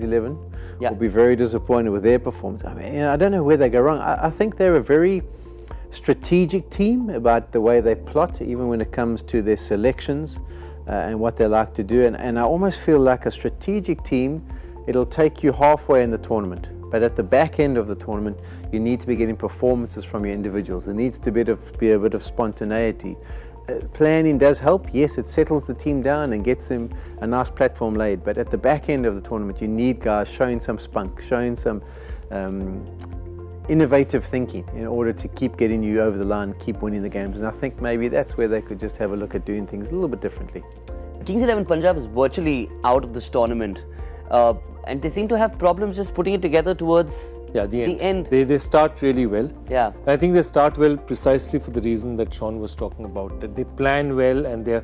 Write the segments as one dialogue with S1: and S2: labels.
S1: 11 will be very disappointed with their performance. I mean, I don't know where they go wrong. I think they're a very strategic team about the way they plot, even when it comes to their selections and what they like to do. And I almost feel like a strategic team, it'll take you halfway in the tournament. But at the back end of the tournament, you need to be getting performances from your individuals. There needs to be a bit of spontaneity. Planning does help. Yes, it settles the team down and gets them a nice platform laid. But at the back end of the tournament, you need guys showing some spunk, showing some innovative thinking in order to keep getting you over the line, keep winning the games. And I think maybe that's where they could just have a look at doing things a little bit differently.
S2: Kings 11 Punjab is virtually out of this tournament. And they seem to have problems just putting it together towards the end.
S3: They start really well.
S2: Yeah.
S3: I think they start well precisely for the reason that Shaun was talking about, that they plan well and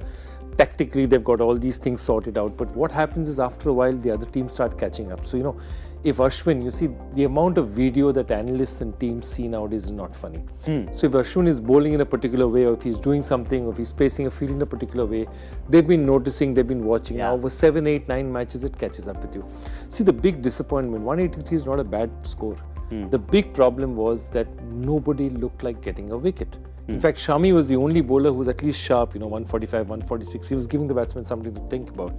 S3: tactically they've got all these things sorted out. But what happens is after a while the other teams start catching up. So if Ashwin, you see the amount of video that analysts and teams see nowadays is not funny. So if Ashwin is bowling in a particular way, or if he's doing something, or if he's placing a field in a particular way, they've been noticing, they've been watching. Now over 7, 8, 9 matches, it catches up with you. See, the big disappointment, 183 is not a bad score. The big problem was that nobody looked like getting a wicket. In fact, Shami was the only bowler who was at least sharp, 145, 146. He was giving the batsman something to think about.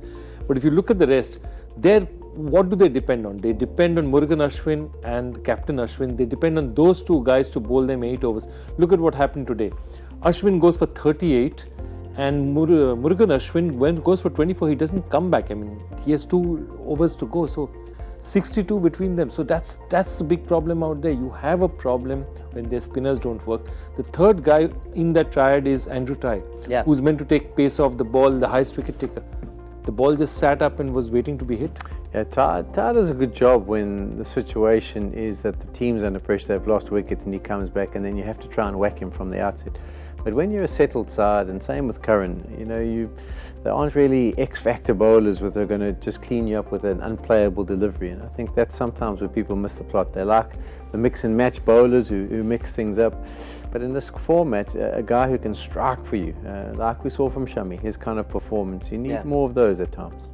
S3: But if you look at the rest, what do they depend on? They depend on Murugan Ashwin and Captain Ashwin. They depend on those two guys to bowl them 8 overs. Look at what happened today. Ashwin goes for 38 and Murugan Ashwin goes for 24. He doesn't come back. I mean, he has 2 overs to go. So 62 between them. So that's the big problem out there. You have a problem when their spinners don't work. The third guy in that triad is Andrew Tye, who's meant to take pace off the ball, the highest wicket taker. The ball just sat up and was waiting to be hit.
S1: Yeah, Tye does a good job when the situation is that the team's under pressure, they've lost wickets and he comes back and then you have to try and whack him from the outset. But when you're a settled side, and same with Curran, there aren't really X-factor bowlers where they're going to just clean you up with an unplayable delivery. And I think that's sometimes where people miss the plot. They like the mix and match bowlers who mix things up. But in this format, a guy who can strike for you, like we saw from Shami, his kind of performance, you need more of those at times.